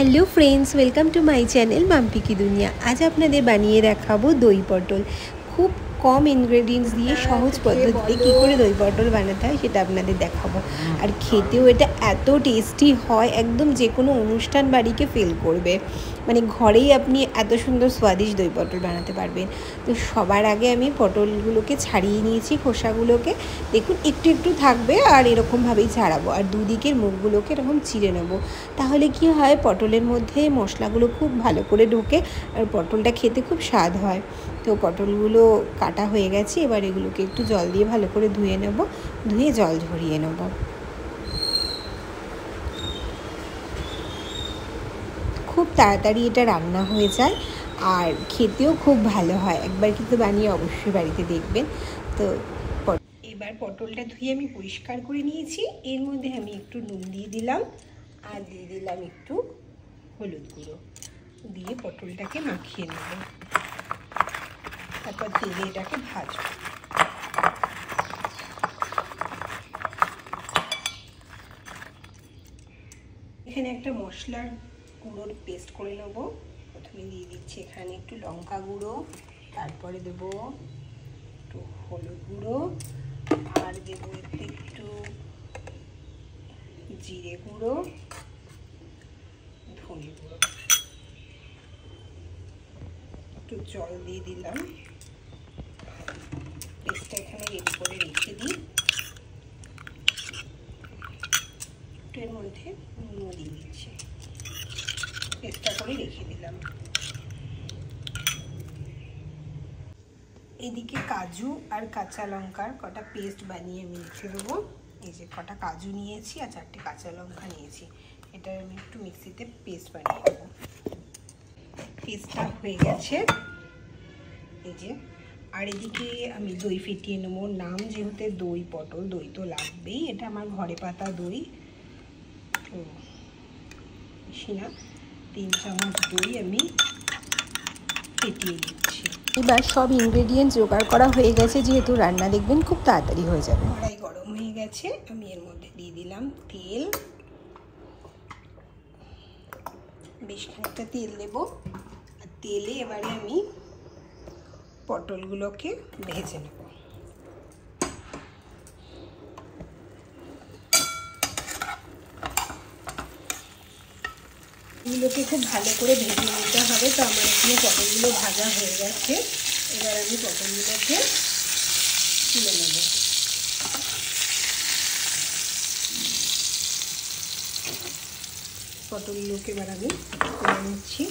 Hello friends, welcome to my channel Mampi की दुनिया। आज आपनादेर बानिए देखाबो दई पटल। खूब कम इनग्रेडिएंट्स दिए सहज पद्धतिते कि करे दई पटल बानाते हय सेटा आपनादेर देखाबो। और खेतेও এটা এত টেস্টি হয়, একদম যে কোনো অনুষ্ঠান বাড়িকে ফিল করবে। মানে ঘরেই আপনি এত সুন্দর স্বাদিষ্ট দই পটল বানাতে পারবেন। তো সবার আগে আমি পটলগুলোকে ছাড়িয়ে নিয়েছি, খোসাগুলোকে দেখুন একটু একটু থাকবে আর এরকমভাবেই ছাড়াবো। আর দুদিকের মুখগুলোকে এরকম চিড়ে নেব, তাহলে কি হয় পটলের মধ্যে মশলাগুলো খুব ভালো করে ঢোকে আর পটলটা খেতে খুব স্বাদ হয়। তো পটলগুলো কাটা হয়ে গেছে, এবার এগুলোকে একটু জল দিয়ে ভালো করে ধুয়ে নেব, ধুয়ে জল ঝরিয়ে নেব। খুব তাড়াতাড়ি এটা রান্না হয়ে যায় আর খেতেও খুব ভালো হয়। একবার কিন্তু বানিয়ে অবশ্যই বাড়িতে দেখবেন। তো এবার পটলটা ধুয়ে আমি পরিষ্কার করে নিয়েছি। এর মধ্যে আমি একটু নুন দিয়ে দিলাম আর দিয়ে দিলাম একটু হলুদ গুঁড়ো, দিয়ে পটলটাকে মাখিয়ে নেব। তারপর তেলে এটাকে ভাজবো। এখানে একটা মশলার গুঁড়োর পেস্ট করে নেব। প্রথমে দিয়ে দিচ্ছি এখানে একটু লঙ্কা গুঁড়ো, তারপরে দেবো একটু হলুদ গুঁড়ো, আর দেবো একটু জিরে গুঁড়ো, ধনে গুঁড়ো, একটু জল দিয়ে দিলাম। পেস্টটা এখানে রেডি করে রেখে দিই। একটু এর মধ্যে নুনও দিয়ে দিচ্ছি, পেস্টটা করে রেখে দিলাম। এদিকে কাজু আর কাঁচা লঙ্কার কটা পেস্ট বানিয়ে আমি রেখে দেবো। এই যে কটা কাজু নিয়েছি আর 4টে কাঁচা লঙ্কা নিয়েছি, এটা আমি একটু মিক্সিতে পেস্ট বানিয়ে দেবো। পেস্টটা হয়ে গেছে এই যে। আর এদিকে আমি দই ফেটিয়ে নেবো। নাম যেহেতু দই পটল, দই তো লাগবেই। এটা আমার ঘরে পাতা দই, তো বেশি না 3 চামচ দই আমি ফেটিয়ে দিচ্ছি। এবার সব ইনগ্রেডিয়েন্টস জোগাড় করা হয়ে গেছে, যেহেতু রান্না দেখবেন খুব তাড়াতাড়ি হয়ে যাবে। কড়াই গরম হয়ে গেছে, আমি এর মধ্যে দিয়ে দিলাম তেল। বেশ খানিকটা তেল দেবো। আর তেলে এবারে আমি পটলগুলোকে ভেজে নেব। এগুলোকে খুব ভালো করে ভেজে নিতে হবে। তো আমার এখানে পটলগুলো ভাজা হয়ে গেছে, এবার আমি পটলগুলোকে তুলে নেব। পটলগুলোকে এবার আমি তুলে নিচ্ছি।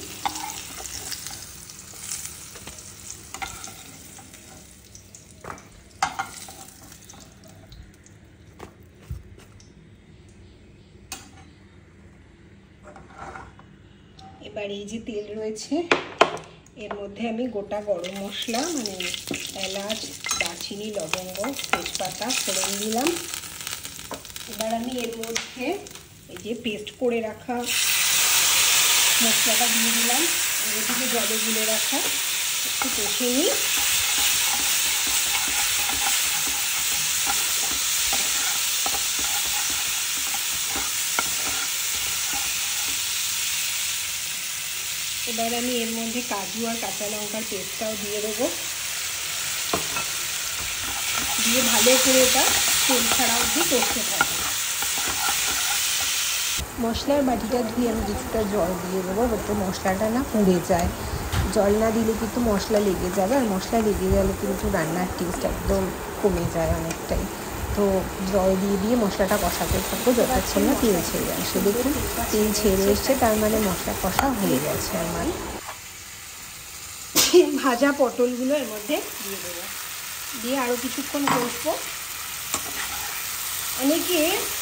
এবার এই যে তেল রয়েছে, এর মধ্যে আমি গোটা গরম মশলা মানে এলাচ, দারচিনি, লবঙ্গ, তেজপাতা ফোড়ন দিলাম। এবার আমি এর মধ্যে এই যে পেস্ট করে রাখা মশলাটা দিয়ে দিলাম। এদিকে জলে গুলে রাখা একটু কষে নিই। এবার আমি এর মধ্যে কাজু আর কাঁচা লঙ্কার পেস্টটাও দিয়ে দেবো, দিয়ে ভালো করে এটা তেল ছাড়া অবধি কষতে থাকবে। মশলার বাটিটা ধুয়ে আমি কিছুটা জল দিয়ে দেবো, যাতে মশলাটা না পুড়ে যায়। জল না দিলে কিন্তু মশলা লেগে যাবে, আর মশলা লেগে গেলে কিন্তু রান্নার টেস্ট একদম কমে যায় অনেকটাই। তো জল দিয়ে দিয়ে মশলাটা কষাতে থাকবো যতক্ষণ না তেল ছেড়ে আসে। দেখুন তেল ছেড়ে এসছে, তার মানে মশলা কষা হয়ে গেছে আমার। ভাজা পটলগুলো এর মধ্যে দিয়ে দেবো, দিয়ে আরও কিছুক্ষণ কষবো। অনেকে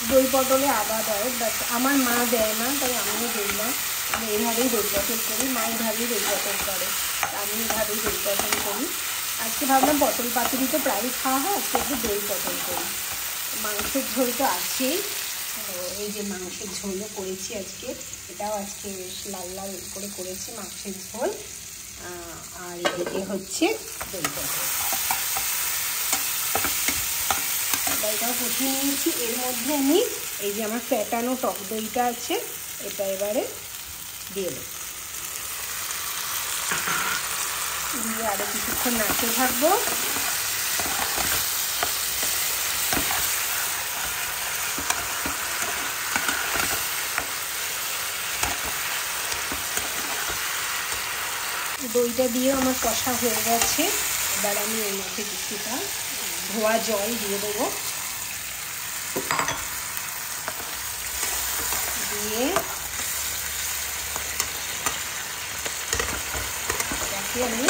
দই পটলে আদা দেয়, বাট আমার মা দেয় না, তাই আমিও দিই না। আমি এইভাবেই দই পটল করি, মা এইভাবেই দই পটল করে, আমি এইভাবেই দই পটল করি। আজকে ভাবলাম পটল পাতুরি তো প্রায়ই খাওয়া হয়, আজকে একটু দই পটল করি। মাংসের ঝোল তো আছেই, এই যে মাংসের ঝোলও করেছি আজকে, এটাও আজকে বেশ লাল লাল করে করেছি মাংসের ঝোল। আর এদিকে হচ্ছে দই পটল, এটাও কষিয়ে নিয়েছি। এর মধ্যে আমি এই যে আমার ফ্যাটানো টক দইটা আছে, এটা এবারে দিয়ে দেবো, দিয়ে আরো কিছুক্ষণ নাড়তে থাকবো। দইটা দিয়েও আমার কষা হয়ে গেছে। এবার আমি এর মধ্যে কিছুটা ধোয়া জল দিয়ে দেবো, দিয়ে এটাকে আমি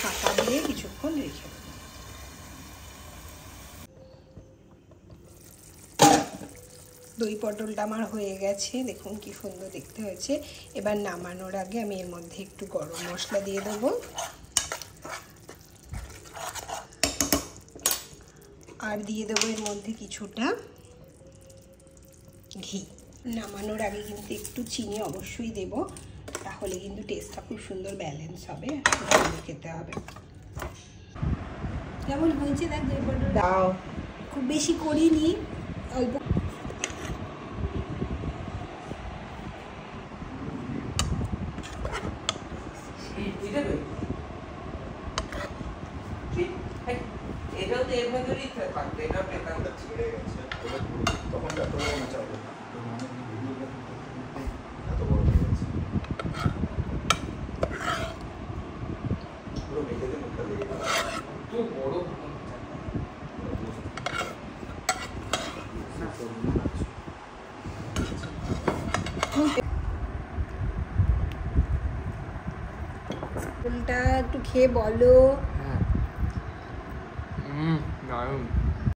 ঢাকা দিয়ে কিছুক্ষণ রেখে দেবো। দই পটলটা আমার হয়ে গেছে, দেখুন কি সুন্দর দেখতে হয়েছে। এবার নামানোর আগে আমি এর মধ্যে একটু গরম মশলা দিয়ে দেবো, আর দিয়ে দেবো এর মধ্যে কিছুটা ঘি। নামানোর আগে কিন্তু একটু চিনি অবশ্যই দেব, তাহলে কিন্তু টেস্টটা খুব সুন্দর ব্যালেন্স হবে, ভালো খেতে হবে। কেমন হয়েছে দেখ দই পটল, দাও খুব বেশি করিনি, অল্প। এটাও তো এর ভেতরেই থাকবে, এটাও পেতামটা ছেড়ে গেছে তখন এত বড় না চাবো এত বড় হয়ে গেছে পুরো মেঘেতে মুখটা লেগে গেছে তো বড় ফুলটা একটু খেয়ে বলো। দারুণ।